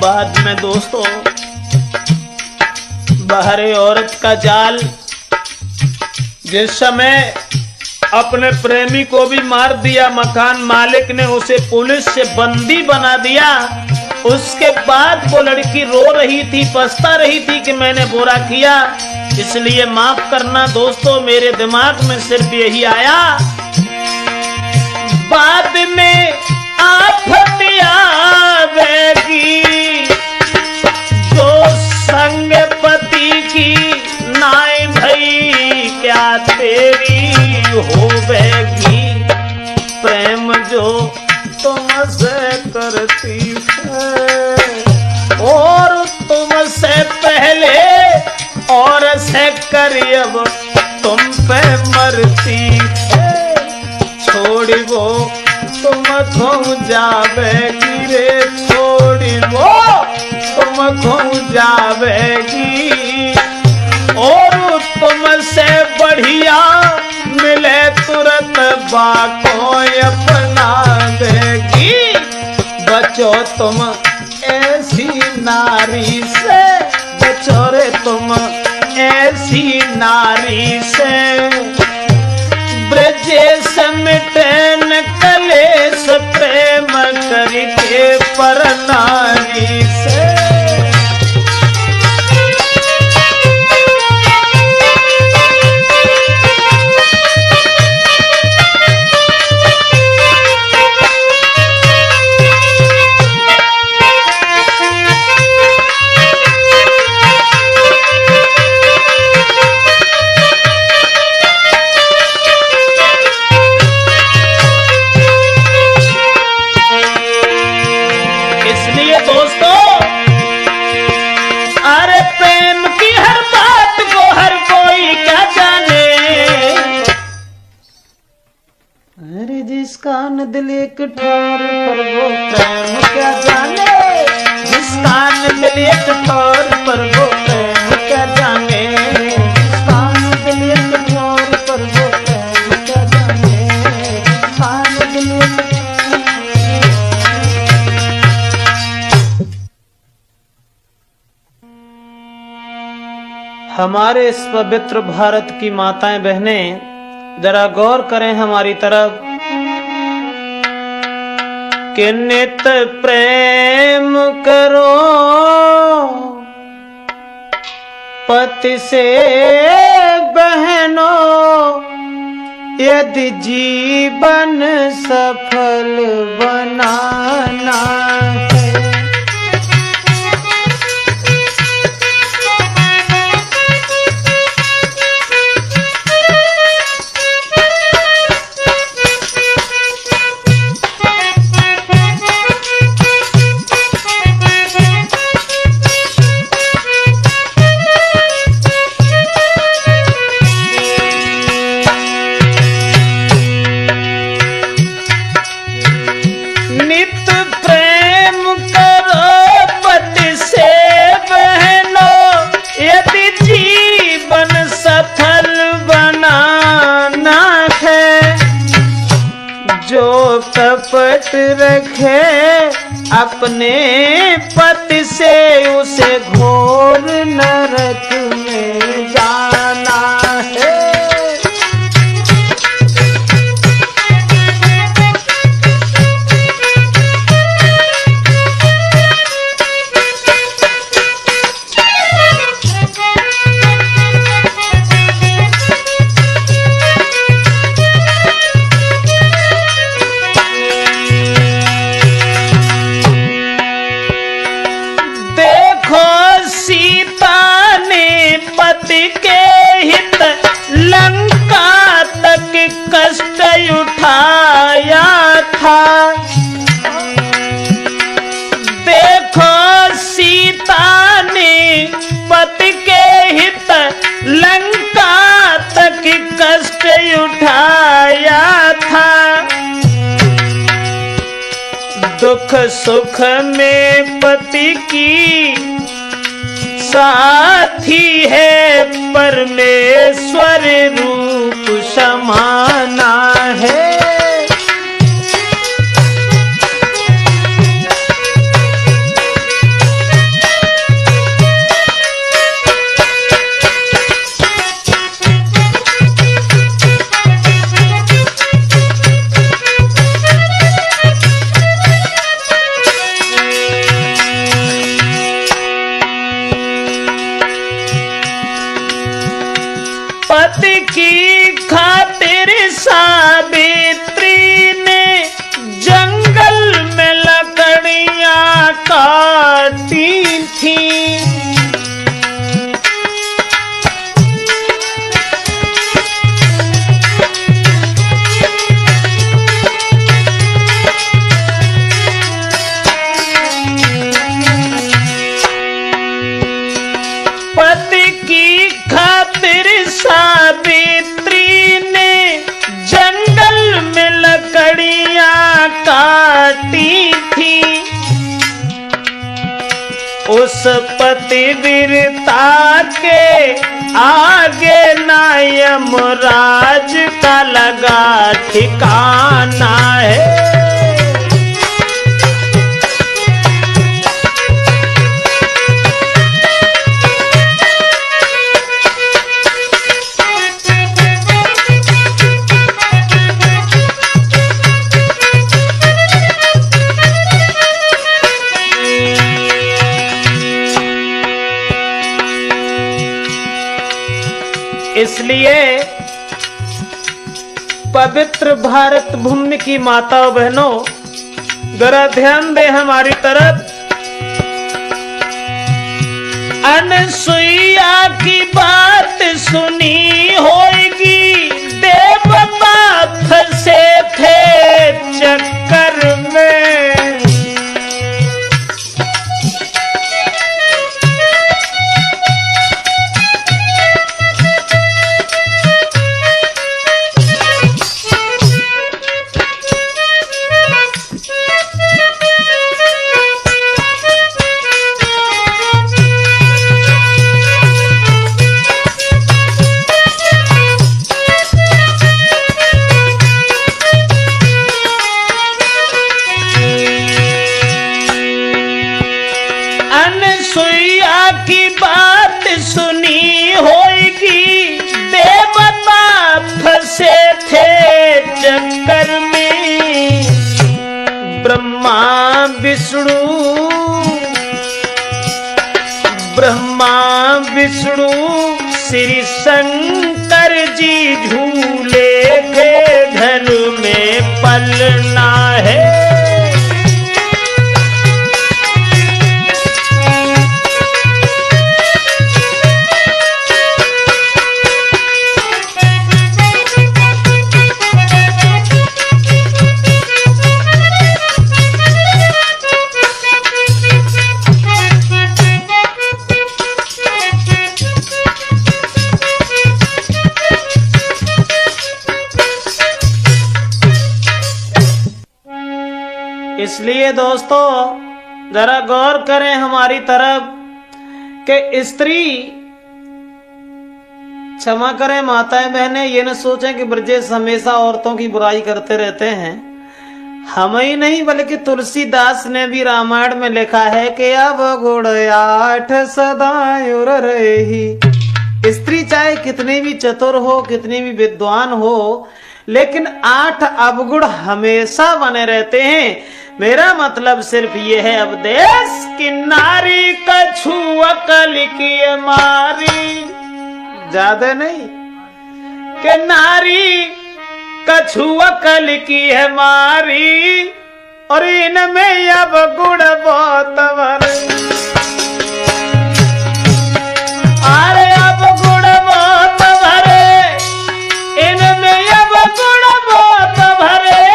बाद में दोस्तों बाहरी औरत का जाल, जिस समय अपने प्रेमी को भी मार दिया, मकान मालिक ने उसे पुलिस से बंदी बना दिया। उसके बाद वो लड़की रो रही थी, पछता रही थी कि मैंने बुरा किया, इसलिए माफ करना दोस्तों। मेरे दिमाग में सिर्फ यही आया, बाद में आफत आवेगी जो संग पति की नाय भई क्या तेरी होवेगी। प्रेम जो तुमसे करती है और तुमसे पहले और से करीब तुम पे मरती है, छोड़ी वो तुम खो जावेगी रे, छोड़ी वो तुम खो जावेगी और तुमसे बढ़िया मिले तुरंत बाको अपना देगी। बचो तुम ऐसी नारी से, बचो रे तुम ऐसी नारी से, ब्रजेश मिटन कलेश प्रेम करके पर नारी से। जिसका न दिल एक ठोर पर वो प्रेम क्या जाने, जिसका न दिल एक ठोर पर वो प्रेम क्या जाने, जिसका न दिल एक ठोर पर वो प्रेम क्या जाने, जिसका न दिल एक। हमारे इस पवित्र भारत की माताएं बहनें जरा गौर करें हमारी तरफ कि नित प्रेम करो पति से बहनों, यदि जीवन सफल बनाना है। कपट रखे अपने पति से, उसे घोर नरक में जाना है। कष्ट उठाया था, देखो सीता ने पति के हित लंका तक कष्ट उठाया था। दुख सुख में पति की साथी है, परमेश्वर रूप समाना है। पति की खातिर सावित्री ने जंगल में लकड़ियां काटी थी। पति की खातिर सावित्री ने जंगल में लकड़ियां काटी थी। उस पतिव्रता के आगे ना यमराज का लगा ठिकाना है। इसलिए पवित्र भारत भूमि की माताओं बहनों, जरा ध्यान दे हमारी तरफ। अनसुईया की बात सुनी होगी, देवता फंसे थे चक्कर में। अनसुईया की बात सुनी होगी, देवता फंसे थे चक्कर में। ब्रह्मा विष्णु श्री शंकर जी झूले के घर में पलना है। इसलिए दोस्तों जरा गौर करें हमारी तरफ कि स्त्री, क्षमा करें माताएं बहनें, ये न सोचें कि ब्रजेश हमेशा औरतों की बुराई करते रहते हैं। हम ही नहीं बल्कि तुलसीदास ने भी रामायण में लिखा है कि अब गुण 8 सदा उर रही। स्त्री चाहे कितनी भी चतुर हो, कितनी भी विद्वान हो, लेकिन 8 अवगुण हमेशा बने रहते हैं। मेरा मतलब सिर्फ ये है अब देश की नारी कछु अकल की मारी, ज्यादा नहीं, कि नारी कछु अकल की है मारी, और इनमें अब गुण बहुत भरे। अरे अब गुण बहुत भरे, इनमें अब गुण बहुत भरे,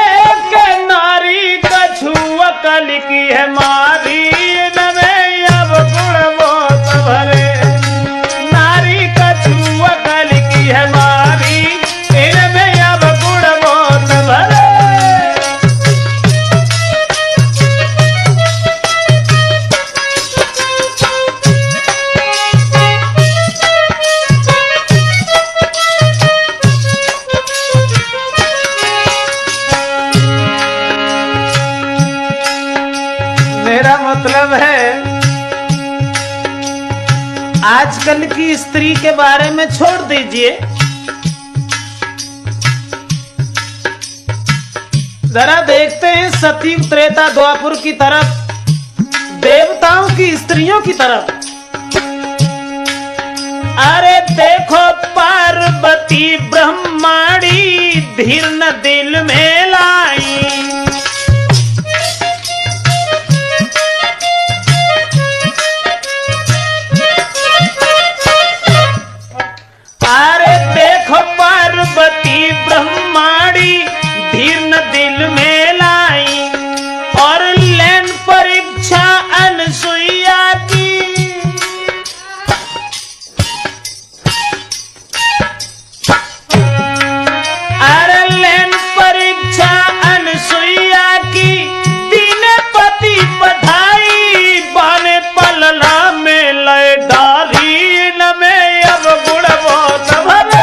के नारी कछु अकल की है मारी, इनमें अब गुण बहुत भरे। नारी कछु अकल की है मारी, इनमें अब गुण बहुत भरे। मेरा मतलब है आजकल की स्त्री के बारे में छोड़ दीजिए, जरा देखते हैं सतयुग त्रेता द्वापर की तरफ, देवताओं की स्त्रियों की तरफ। अरे देखो पार्वती ब्रह्माणी धीर न दिल में लाई। अरे देखो पार्वती ब्रह्माणी धीर न दिल में लाई और लेन परीक्षा अनसुईया की। अरे लेन परीक्षा अनसुईया की दीन पति बधाई बाने पलला में लय डाली न में अब गुण बहुत भरे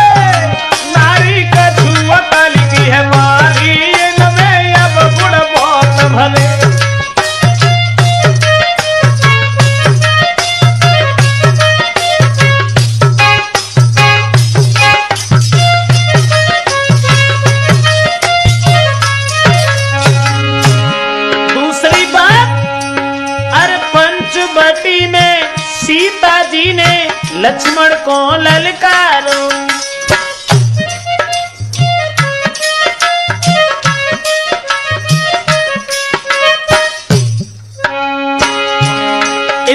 नारी का छुआ कल की है मारी न में अब गुण बहुत भरे। दूसरी बात, अरे पंचवटी में सीता जी ने लक्ष्मण को ललकारो।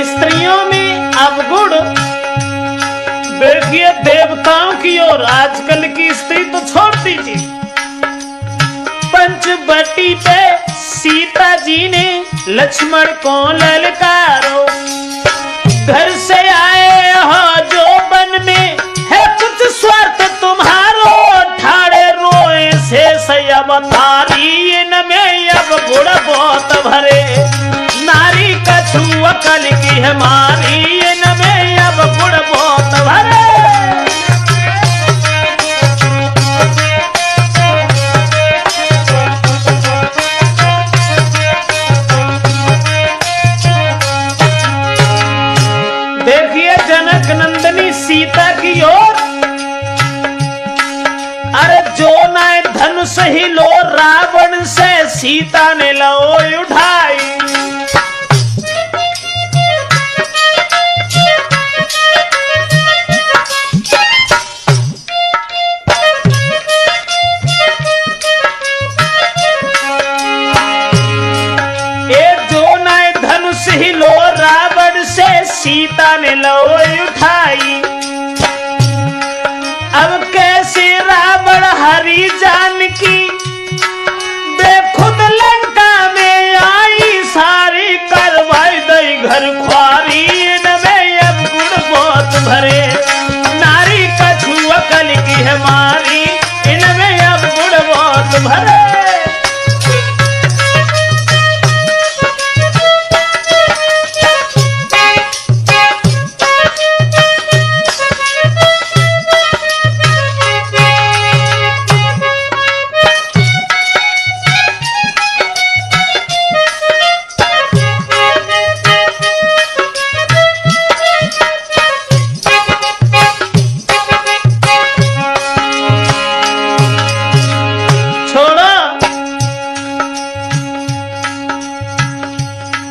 स्त्रियों में अवगुण देखिए देवताओं की और आजकल की स्त्री तो छोड़ दीजिए। पंचवटी पे सीता जी ने लक्ष्मण को ललकारो। घर से आए हो जो बन में है कुछ स्वार्थ तुम्हारो ठाड़े रोए से अवतारी न में अब गुण बहुत भरे नारी का छुआ कल की है मारी न में अब गुण बहुत भरे। देखिए जनक नंदनी सीता की ओर, अरे जो नाय धनुष ही लो रावण से सीता ने लो उठाई। ही लो रावण से सीता ने लो उठाई। अब कैसे रावण हरि जानकी बेखुद लंका में आई सारी करवाई दई घर ख्वारी न में अब गुण बहुत भरे नारी का छुआ कल की है मारी इनमें अब गुण बहुत भरे।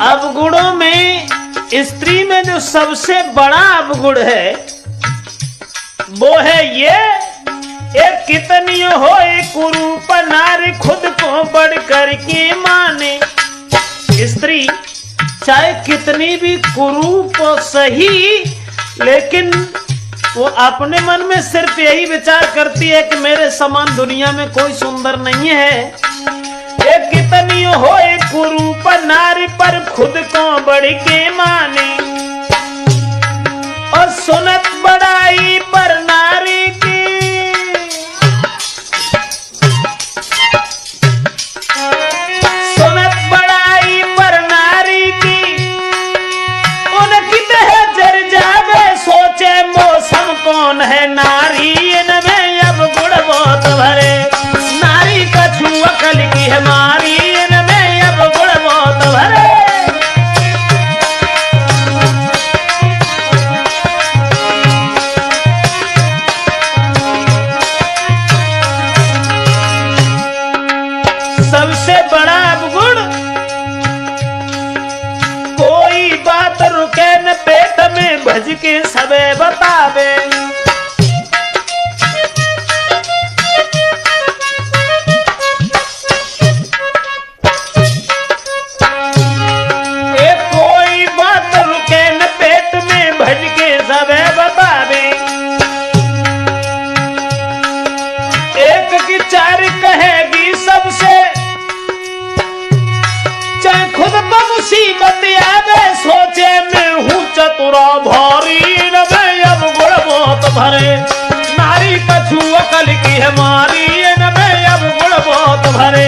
अवगुणों में स्त्री में जो सबसे बड़ा अवगुण है वो है ये एक कितनी हो कुरूप नारी खुद को बढ़कर के माने। स्त्री चाहे कितनी भी कुरूप सही लेकिन वो अपने मन में सिर्फ यही विचार करती है कि मेरे समान दुनिया में कोई सुंदर नहीं है। एक कितनी हो कुरूप नारी पर खुद को बढ़ के माने और सुनत बड़ाई पर नारी की सुनत बड़ाई पर नारी की उनकी तह जर जावे सोचे मौसम कौन है नारी इनमें अब गुण बहुत भरे नारी का छुआ कल की है मारी इनमें अब गुण बहुत भरे। सबसे बड़ा अवगुण कोई बात रुके न पेट में भज के सबे बतावे। भरे, नारी कछुआ कल की है मारी, इनमें अब गुण बहुत भरे।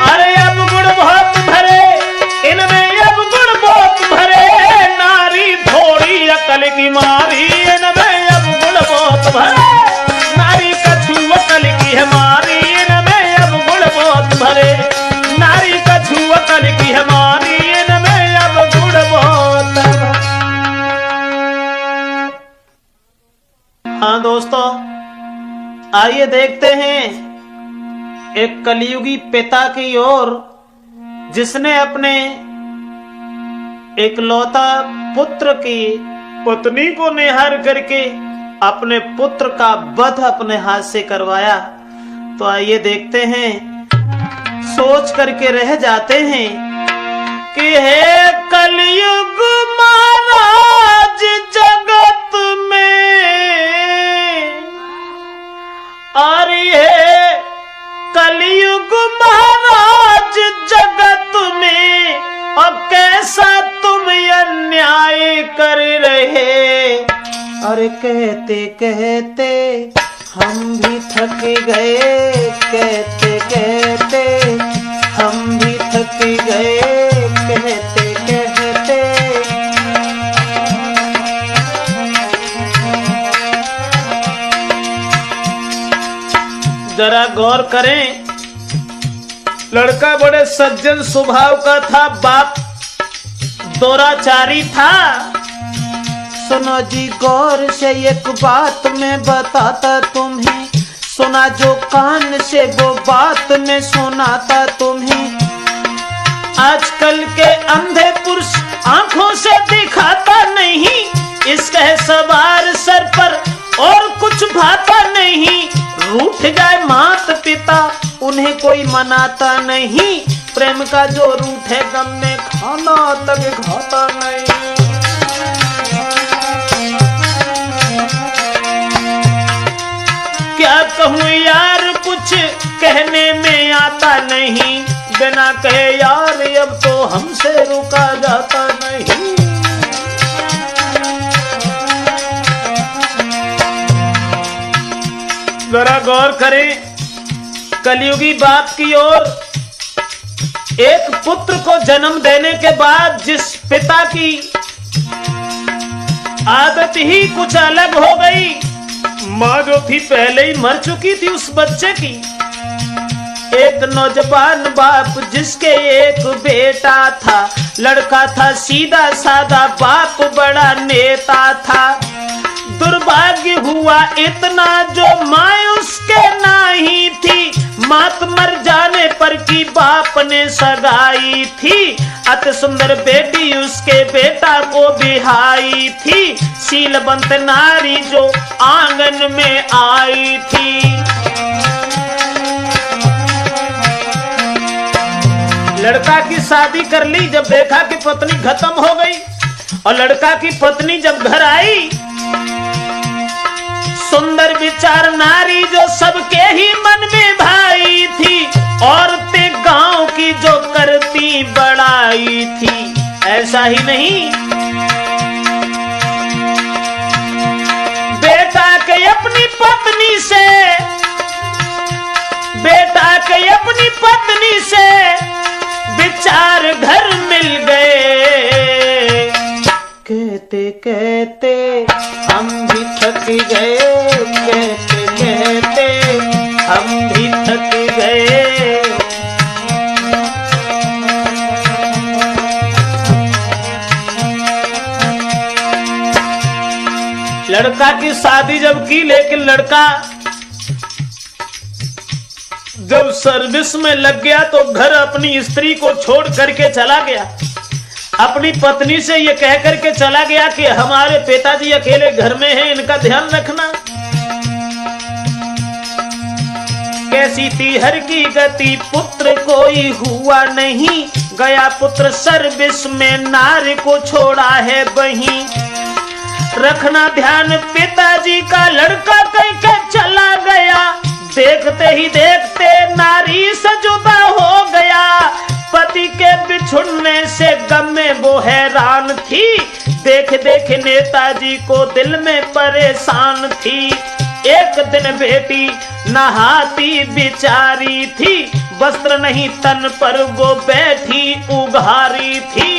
अरे अब गुण बहुत भरे, इनमें अब गुण बहुत भरे, नारी थोड़ी अकल की मारी, इनमें अब गुण बहुत भरे, नारी कछुआ कल की है मारी, इनमें अब गुण बहुत भरे, नारी कछुआ कल की है मारी, इनमें अब गुण बहुत भरे। हाँ दोस्तों, आइए देखते हैं एक कलयुगी पिता की ओर, जिसने अपने एकलौता पुत्र की पत्नी को निहार करके अपने पुत्र का वध अपने हाथ से करवाया। तो आइए देखते हैं, सोच करके रह जाते हैं कि हे कलयुग महाराज जगत में, और ये कलयुग महाराज जगत में, और कैसा तुम अन्याय कर रहे। और कहते कहते हम भी थक गए, कहते कहते हम भी थक गए, कहते कहते। जरा गौर करें, लड़का बड़े सज्जन स्वभाव का था, बाप दुराचारी था। सुनो जी गौर से एक बात मैं बताता तुम्हें, सुना जो कान से वो बात मैं सुनाता तुम्हें। आजकल के अंधे पुरुष आंखों से दिखाता नहीं, इसके सवार सर पर और कुछ भाता नहीं। रूठ जाए मात पिता उन्हें कोई मनाता नहीं, प्रेम का जो रूठ है गम में खाना तक खाता नहीं। क्या कहूँ यार कुछ कहने में आता नहीं, बिना कहे यार अब तो हमसे रुका जाता नहीं। जरा गौर करें, कलयुगी बाप की ओर एक पुत्र को जन्म देने के बाद जिस पिता की आदत ही कुछ अलग हो गई, माँ जो थी पहले ही मर चुकी थी उस बच्चे की। एक नौजवान बाप जिसके एक बेटा था, लड़का था सीधा साधा, बाप बड़ा नेता था। दुर्भाग्य हुआ इतना जो माँ उसके नहीं थी, मात मर जाने पर की बाप ने सगाई थी। अति सुंदर बेटी उसके बेटा को बिहाई थी, शीलवंत नारी जो आंगन में आई थी। लड़का की शादी कर ली, जब देखा कि पत्नी खत्म हो गई, और लड़का की पत्नी जब घर आई, सुंदर विचार नारी जो सबके ही मन में भाई थी, औरतें गांव की जो करती बड़ाई थी। ऐसा ही नहीं, बेटा के अपनी पत्नी से, बेटा के अपनी पत्नी से विचार घर मिल गए। कहते कहते हम भी थक गए, कहते कहते हम भी थक गए। लड़का की शादी जब की, लेकिन लड़का जब सर्विस में लग गया तो घर अपनी स्त्री को छोड़ करके चला गया। अपनी पत्नी से ये कह करके चला गया कि हमारे पिताजी अकेले घर में हैं, इनका ध्यान रखना। कैसी थी हर की गति, पुत्र कोई हुआ नहीं, गया पुत्र सर्विस में, नारी को छोड़ा है वहीं। रखना ध्यान पिताजी का, लड़का कह के चला गया। देखते ही देखते नारी से गम में वो हैरान थी, देख देख नेताजी को दिल में परेशान थी। एक दिन बेटी नहाती बिचारी थी, वस्त्र नहीं तन पर वो बैठी उघारी थी।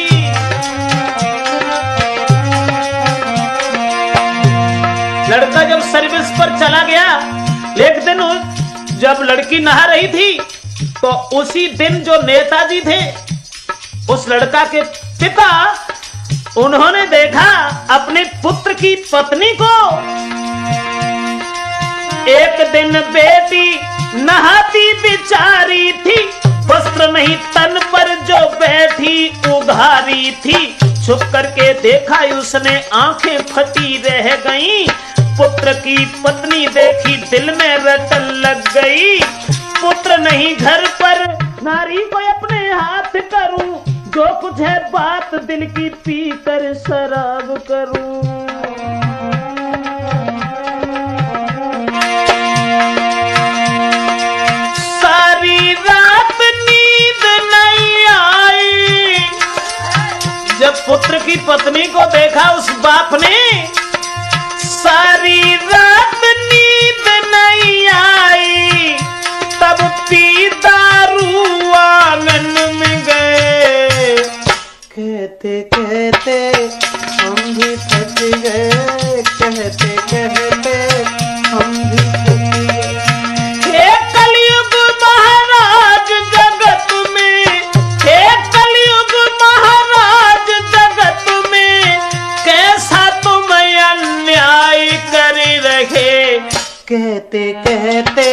लड़का जब सर्विस पर चला गया, एक दिन जब लड़की नहा रही थी तो उसी दिन जो नेताजी थे, उस लड़का के पिता, उन्होंने देखा अपने पुत्र की पत्नी को। एक दिन बेटी नहाती बिचारी थी, वस्त्र नहीं तन पर जो बैठी उघारी थी। छुप करके देखा उसने, आंखें फटी रह गईं। पुत्र की पत्नी देखी, दिल में रटन लग गई। पुत्र नहीं घर पर, नारी को अपने हाथ करूं, जो कुछ है बात दिल की पी कर शराब करूं। सारी रात नींद नहीं आई। जब पुत्र की पत्नी को देखा उस बाप ने, सारी रात नींद नहीं आई। तब पी दारू आंगन में गए, कहते कहते हम भी थक गए, कहते कहते हम भी थक गए। हे कलयुग महाराज जगत में, हे कलयुग महाराज जगत में, कैसा तुम अन्याय कर रहे। कहते कहते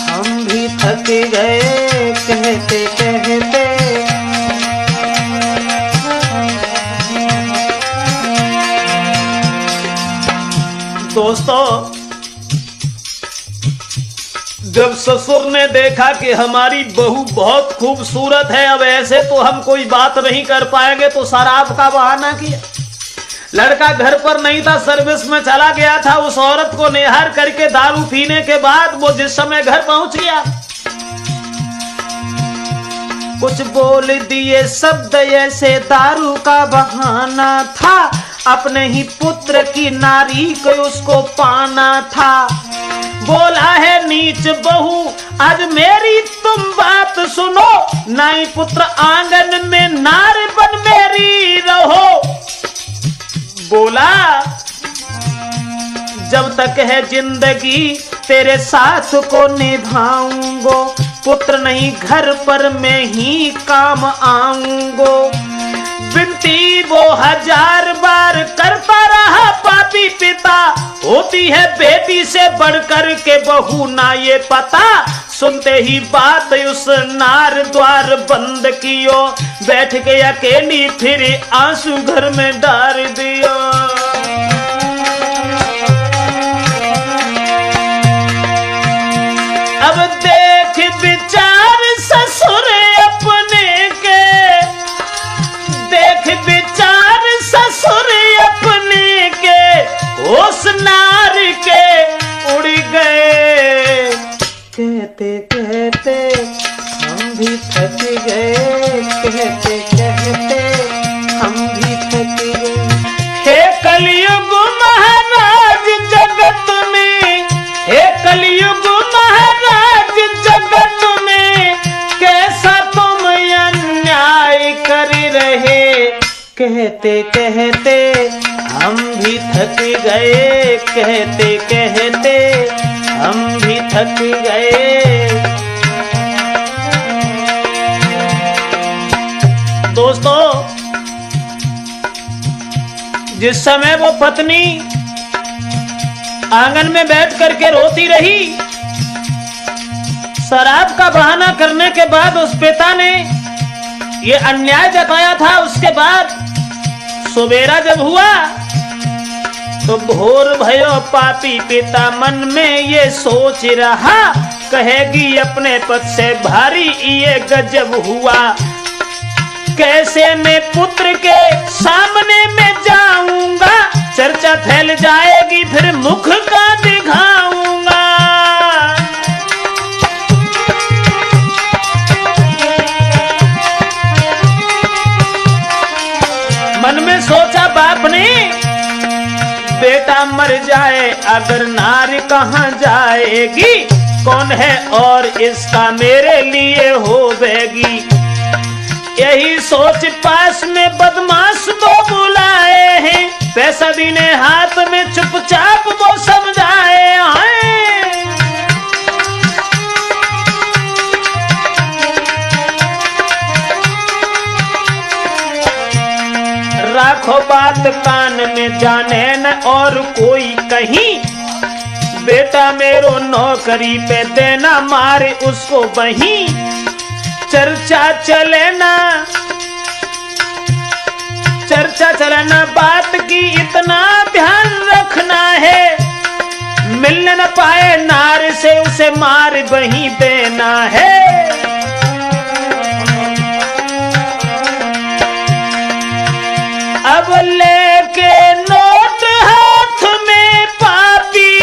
हम भी थक गए, कहते कहते। दोस्तों, जब ससुर ने देखा कि हमारी बहू बहुत खूबसूरत है, अब ऐसे तो हम कोई बात नहीं कर पाएंगे, तो शराब का बहाना किया। लड़का घर पर नहीं था, सर्विस में चला गया था। उस औरत को निहार करके दारू पीने के बाद वो जिस समय घर पहुंच गया, कुछ बोल दिए शब्द ऐसे, दारू का बहाना था। अपने ही पुत्र की नारी को उसको पाना था। बोला है नीच बहू, आज मेरी तुम बात सुनो, नाई पुत्र आंगन में नार बन मेरी रहो। बोला जब तक है जिंदगी तेरे साथ को निभाऊंगो, पुत्र नहीं घर पर मैं ही काम आऊंगो। विनती वो 1000 बार करता रहा पापी पिता, होती है बेटी से बढ़कर के बहू ना ये पता। सुनते ही बात उस नार द्वार बंद कियो, बैठ के अकेली फिर आंसू घर में डाल दियो। अब देख विचार ससुर अपने के, देख विचार ससुर अपने के, उस नार के उड़ गए। कहते कहते हम भी थक गए, कहते कहते हम भी थक गए। हे कलयुग महाराज जगत में, हे कलयुग महाराज जगत में, कैसा तुम अन्याय कर रहे। कहते कहते हम भी थक गए, कहते कहते हम भी थक गए। दोस्तों, जिस समय वो पत्नी आंगन में बैठ करके रोती रही, शराब का बहाना करने के बाद उस पिता ने ये अन्याय जताया था। उसके बाद सवेरा जब हुआ तो भोर भयो पापी पिता मन में ये सोच रहा, कहेगी अपने पद से भारी ये गजब हुआ। कैसे मैं पुत्र के सामने में जाऊंगा, चर्चा फैल जाएगी फिर मुख का दिखाऊंगा। मार जाए अगर नारी कहाँ जाएगी, कौन है और इसका मेरे लिए होवेगी। यही सोच पास में बदमाश दो बुलाए हैं, पैसा दीने हाथ में चुपचाप वो समझाए हैं। राखो बात कान में जाने न और कोई कहीं, बेटा मेरो नौकरी पे देना मारे उसको वहीं। चर्चा चले ना बात की इतना ध्यान रखना है, मिल न पाए नार से उसे मार वहीं देना है। अब लेके नोट हाथ में पापी,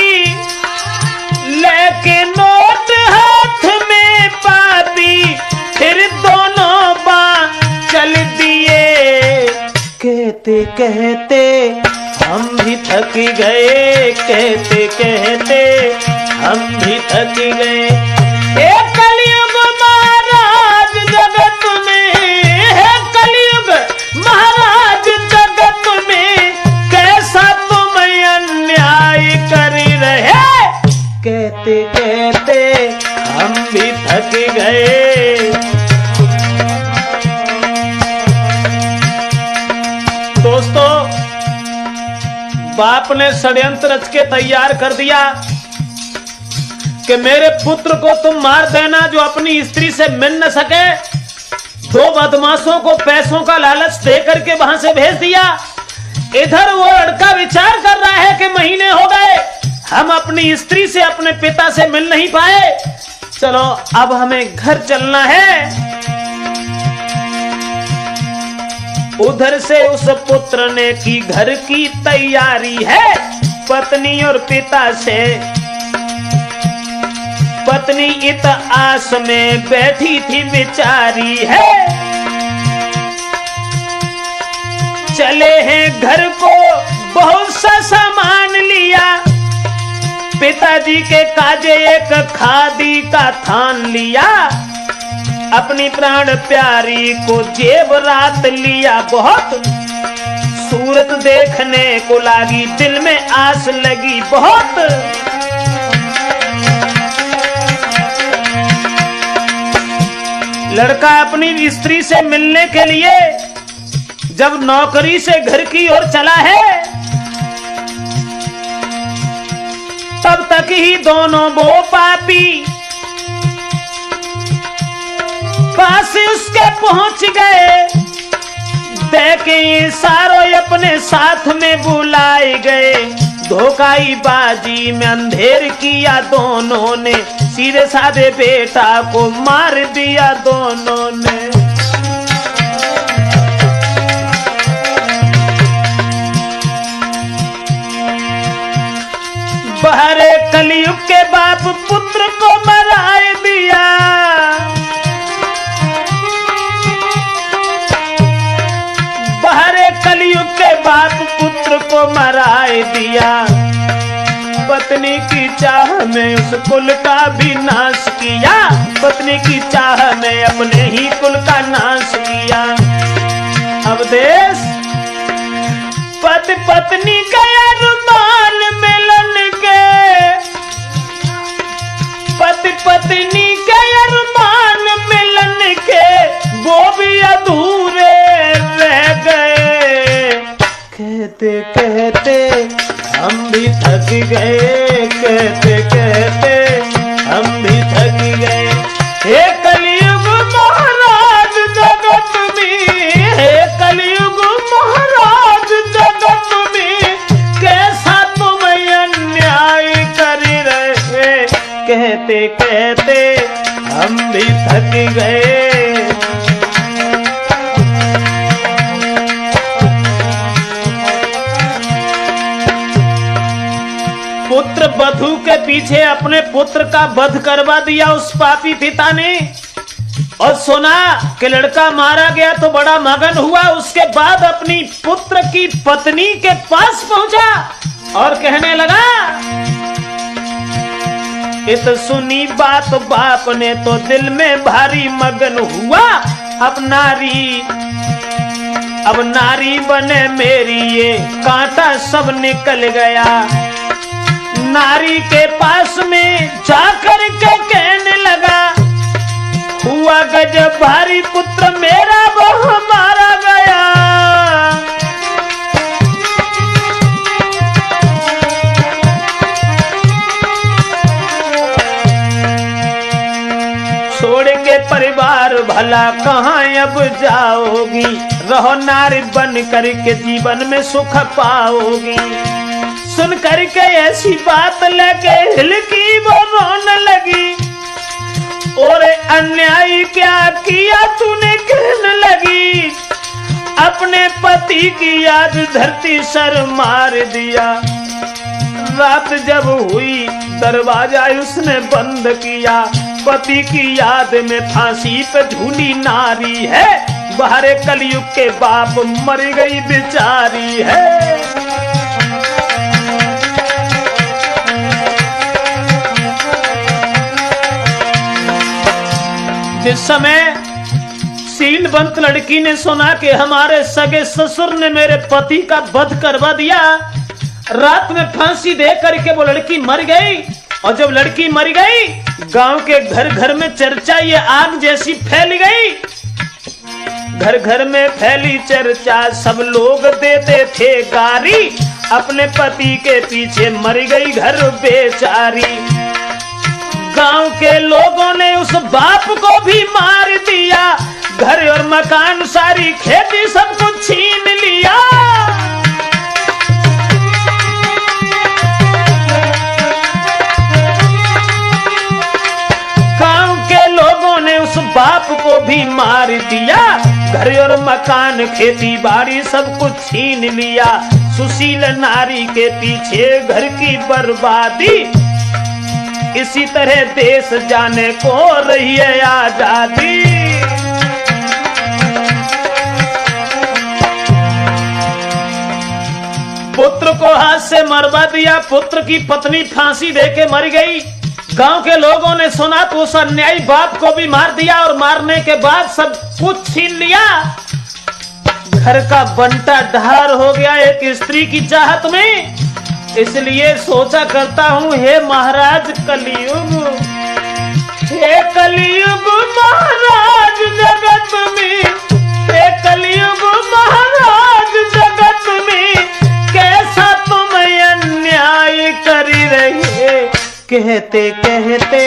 लेके नोट हाथ में पापी, फिर दोनों बाँ चल दिए। कहते कहते हम भी थक गए, कहते कहते हम भी थक गए। एक कलयुग महाराज जगत में है, कलयुग महाराज जगत में, कैसा तुम अन्याय कर रहे। कहते कहते हम भी थक गए। दोस्तों, बाप ने षड्यंत्र रच के तैयार कर दिया कि मेरे पुत्र को तुम मार देना जो अपनी स्त्री से मिल न सके। दो बदमाशों को पैसों का लालच दे करके वहां से भेज दिया। इधर वो लड़का विचार कर रहा है कि महीने हो गए हम अपनी स्त्री से, अपने पिता से मिल नहीं पाए, चलो अब हमें घर चलना है। उधर से उस पुत्र ने की घर की तैयारी है। पत्नी और पिता से, पत्नी इत आस में बैठी थी बिचारी है। चले हैं घर को बहुत सा सामान लिया, पिताजी के काजे एक खादी का थान लिया। अपनी प्राण प्यारी को जेवरात लिया बहुत, सूरत देखने को लागी दिल में आस लगी बहुत। लड़का अपनी स्त्री से मिलने के लिए जब नौकरी से घर की ओर चला है, तब तक ही दोनों वो पापी पास उसके पहुंच गए। देखे इशारों अपने साथ में बुलाए गए। धोखाई बाजी में अंधेर किया दोनों ने, सीधे साधे बेटा को मार दिया दोनों ने। बहरे कलयुग के बाप पुत्र को मराए दिया। बहरे कलयुग के बाप पुत्र को मराए दिया। पत्नी की चाह में उस कुल का भी नाश किया। पत्नी की चाह में अपने ही कुल का नाश किया। अब देश पति पत्नी का अरमान मिलन के, पति पत्नी के अरमान मिलन के वो भी अधूरे रह गए। कहते कहते हम भी थक गए, कहते कहते हम भी थक गए। हे कलयुग महाराज जगत में, हे कलयुग महाराज जगत में, कैसा तुम अन्याय कर रहे। कहते कहते हम भी थक गए। पुत्र बधू के पीछे अपने पुत्र का वध करवा दिया उस पापी पिता ने, और सुना कि लड़का मारा गया तो बड़ा मगन हुआ। उसके बाद अपनी पुत्र की पत्नी के पास पहुंचा और कहने लगा, इत सुनी बात बाप ने तो दिल में भारी मगन हुआ, अब नारी बने मेरी ये कांटा सब निकल गया। नारी के पास में जाकर के कहने लगा, हुआ गजब भारी पुत्र मेरा वो मारा गया। छोड़ के परिवार भला कहाँ अब जाओगी, रहो नारी बन करके जीवन में सुख पाओगी। सुन करके ऐसी बात लगे हिलकी वो रोने लगी, और अन्याय क्या किया तूने कहने लगी। अपने पति की याद धरती सर मार दिया। रात जब हुई दरवाजा उसने बंद किया, पति की याद में फांसी पे झूली नारी है। बाहर कलयुग के बाप मर गई बेचारी है। जिस समय सीलबंत लड़की ने सुना कि हमारे सगे ससुर ने मेरे पति का वध करवा दिया, रात में फांसी दे करके वो लड़की मर गई। और जब लड़की मर गई, गांव के घर घर में चर्चा ये आग जैसी फैल गई। घर घर में फैली चर्चा, सब लोग देते थे गारी। अपने पति के पीछे मर गई घर बेचारी। गांव के लोगों ने उस बाप को भी मार दिया। घर और मकान सारी खेती सब कुछ छीन लिया। गांव के लोगों ने उस बाप को भी मार दिया। घर और मकान खेती बाड़ी सब कुछ छीन लिया। सुशील नारी के पीछे घर की बर्बादी। इसी तरह देश जाने को रही है आजादी। पुत्र को हाथ से मरवा दिया। पुत्र की पत्नी फांसी देके मर गई। गांव के लोगों ने सुना तो उस अन्यायी बाप को भी मार दिया, और मारने के बाद सब कुछ छीन लिया। घर का बंटा ढार हो गया एक स्त्री की चाहत में। इसलिए सोचा करता हूँ, हे महाराज कलयुग, हे कलयुग महाराज जगत में, हे कलयुग महाराज जगत में, कैसा तुम अन्याय कर रहे। कहते कहते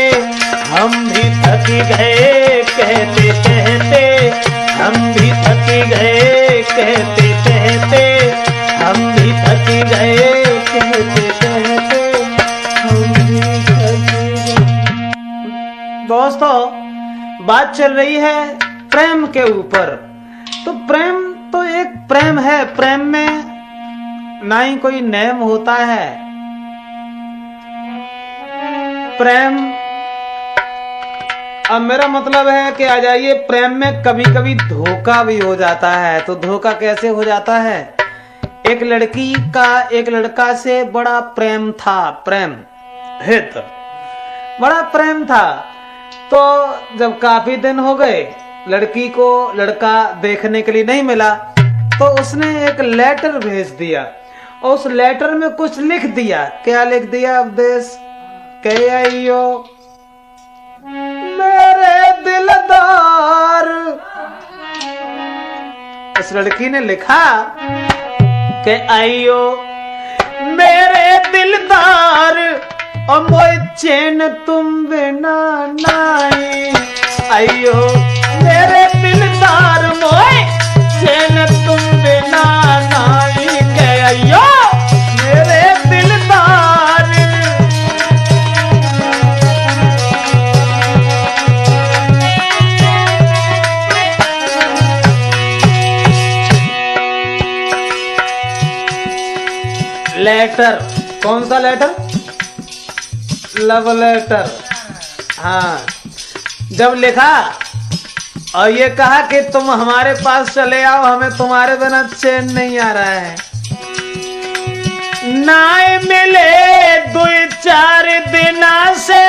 हम भी थक गए, कहते कहते हम भी थक गए, कहते कहते हम भी थक गए, कहते कहते हम भी थक गए। दोस्तों, बात चल रही है प्रेम के ऊपर। तो प्रेम तो एक प्रेम है। प्रेम में ना ही कोई नेम होता है। प्रेम, अब मेरा मतलब है कि आ जाइए, प्रेम में कभी कभी धोखा भी हो जाता है। तो धोखा कैसे हो जाता है? एक लड़की का एक लड़का से बड़ा प्रेम था, प्रेम हित बड़ा प्रेम था। तो जब काफी दिन हो गए, लड़की को लड़का देखने के लिए नहीं मिला, तो उसने एक लेटर भेज दिया। और उस लेटर में कुछ लिख दिया। क्या लिख दिया? उपदेश के आइयो मेरे दिलदार। उस लड़की ने लिखा कि आइयो मेरे दिलदार, और मोए चैन तुम बिना नाई। आइयो मेरे दिलदार, मोए चैन तुम बिना नाई। के आइयो मेरे दिलदार। लेटर, कौन सा लेटर? Love letter. हाँ, जब लिखा और ये कहा कि तुम हमारे पास चले आओ, हमें तुम्हारे बिना चैन नहीं आ रहा है। नाय मिले 2-4 दिना से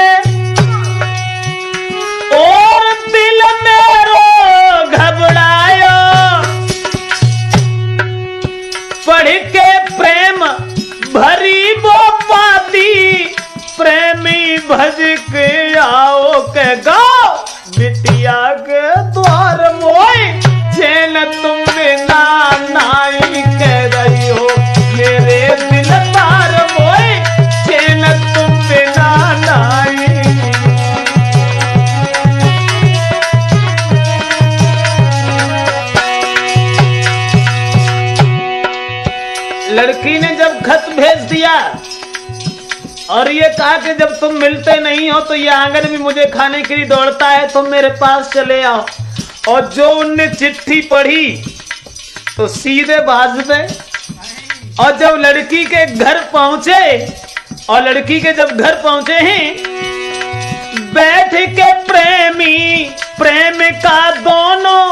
और दिल मेरो घबरायो, पढ़ के प्रेम भरी वो पाती, प्रेमी भज के आओ के गाओ, बिटिया के द्वार मोई, चैन तुमने ना नाई कह रही हो, मेरे दिल तार मोई, चैन तुमने ना नाई। लड़की ने जब खत भेज दिया और ये कहा कि जब तुम मिलते नहीं हो तो ये आंगन में मुझे खाने के लिए दौड़ता है, तुम मेरे पास चले आओ। और जो उनने चिट्ठी पढ़ी तो सीधे भाज पे, और जब लड़की के घर पहुंचे और लड़की के जब घर पहुंचे हैं, बैठ के प्रेमी प्रेमिका दोनों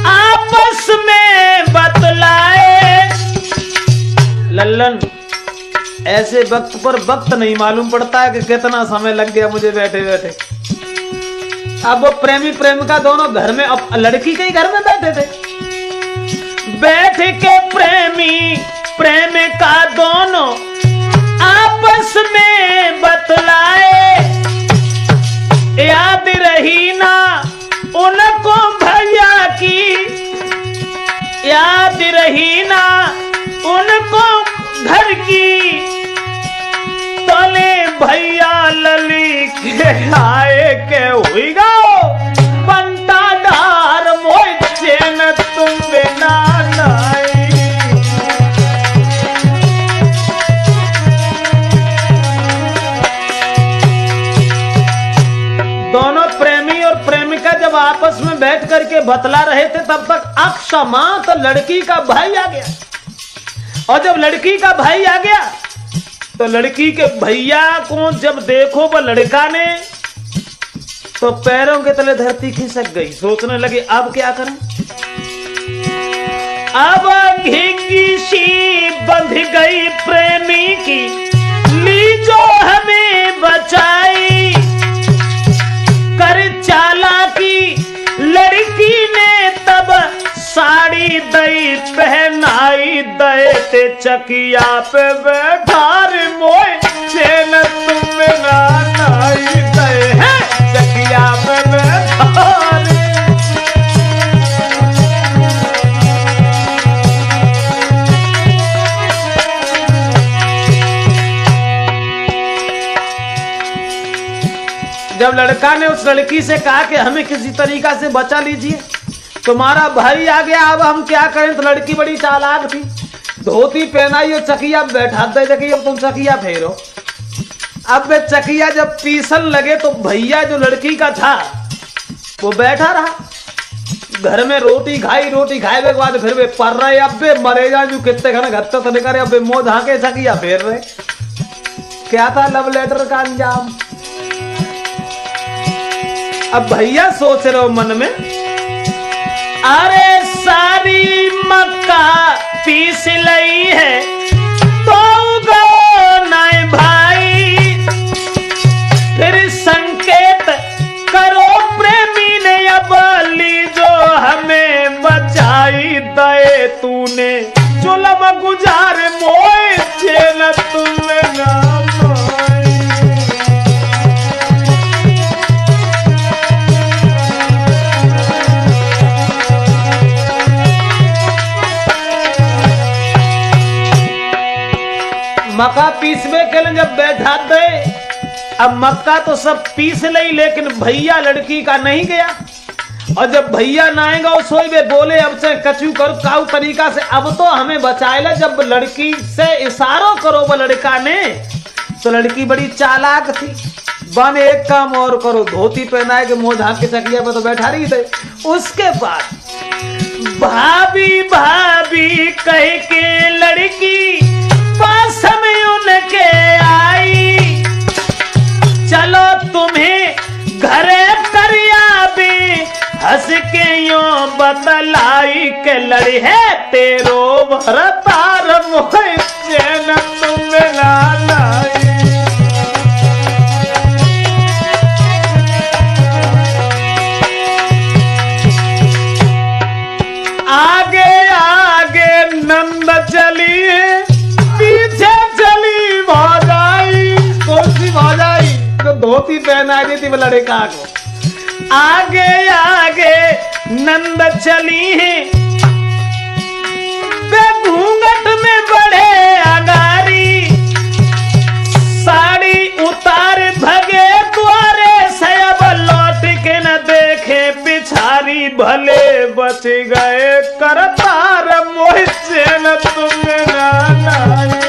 आपस में बतलाए। लल्लन, ऐसे वक्त पर वक्त नहीं मालूम पड़ता है कि कितना समय लग गया मुझे बैठे बैठे। अब वो प्रेमी प्रेमिका दोनों घर में, अब लड़की के ही घर में बैठे थे। बैठ के प्रेमी प्रेमिका दोनों आपस में बतलाए, याद रही ना उनको भैया की, याद रही ना उनको घर की, तले भैया लली के आए के हुई गाओ, बनता डार मोई चैन तुम बिना नाई। दोनों प्रेमी और प्रेमिका जब आपस में बैठ करके बतला रहे थे, तब तक अक्षमात लड़की का भाई आ गया। और जब लड़की का भाई आ गया तो लड़की के भैया को जब देखो वो लड़का ने, तो पैरों के तले धरती खिसक गई। सोचने लगे अब क्या करें। अब घिंगी सी बंध गई प्रेमी की, ली जो हमें बचाई, कर चालाकी लड़की ने तब साड़ी दई पहनाई, दे ते चकिया पे बैठा रे मोय, चैन तुम ना नाई, दे है चकिया पे बैठा रे। जब लड़का ने उस लड़की से कहा कि हमें किसी तरीका से बचा लीजिए, तुम्हारा भाई आ गया, अब हम क्या करें। तो लड़की बड़ी चालाक थी, धोती पहनाई और चकिया बैठा दे, अब तुम चकिया फेरो। अब वे चकिया जब पीसन लगे तो भैया जो लड़की का था वो बैठा रहा। घर में रोटी खाए के बाद फिर वे पर रहे, अब वे मरे जा जो कितने खाना घत्ता तो निकाले, अब वे मोह झाके चकिया फेर रहे। क्या था लव लेटर का अंजाम। अब भैया सोच रहे हो मन में, अरे सारी मक्का पीस लई है तो गो नाय भाई, फिर संकेत करो प्रेमी ने, अब ली जो हमें बचाई, दे तूने चुलम गुजार मोए, चैन तुमने ना मक्का पीसवे के लिए जब बैठा दे। अब मक्का तो सब पीस ली, लेकिन भैया लड़की का नहीं गया। और जब भैया ना आएगा उस वे बोले अब से कचू करो काऊ तरीका से, अब तो हमें बचाएला। जब लड़की से इशारों करो वो लड़का ने, तो लड़की बड़ी चालाक थी। बन एक काम और करो, धोती पहनाए के मुंह झांक के चकिया पे तो बैठा रही थे। उसके बाद भाभी भाभी कह के लड़की पास में उनके आई, चलो तुम्हें घरे करिया भी हंस के यो बतलाई के लड़ी है तेरो भरतार मोह चैन तुम ना लाई। आगे आगे नंद चली पीछे चली भौजाई। कौन सी भौजाई? तो धोती पहना दी थी लड़का को। आगे आगे नंद चली है वे घूंघट में बड़े अगारी। साड़ी उतार भगे द्वारे से अब लौट के न देखे पिछारी। भले बच गए करतार मोह चैन तुम ना लाई।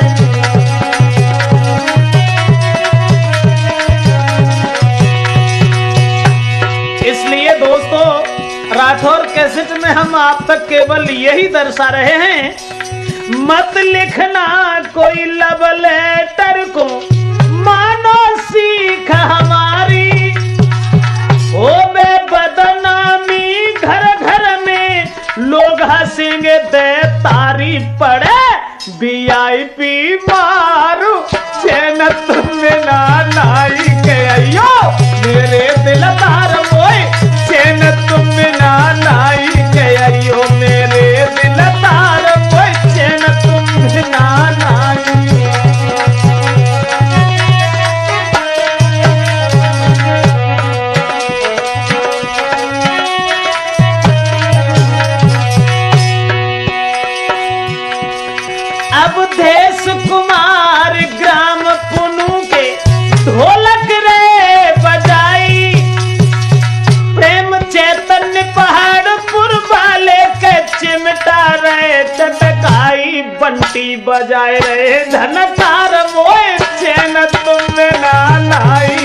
इसलिए दोस्तों राठौर कैसेट में हम आप तक केवल यही दर्शा रहे हैं, मत लिखना कोई लव लेटर को, मानो सीख हमारी। ओ बे बदनामी घर घर में लोग हंसेंगे दे तारी पड़े। VIP मारू चैन तुम ना लाई के अयो मेरे दिलदार मोए चैन तुम ना लाई के अयो मेरे दिलदार मोए चैन तुम ना लाई। अब देश कुमार ग्राम पुनु के ढोलक रे बजाई। प्रेम चैतन्य पहाड़पुर वाले के चिमटा रहे चटकाई। बंटी बजाए रहे धनकार मोए चैन तुम ना लाई।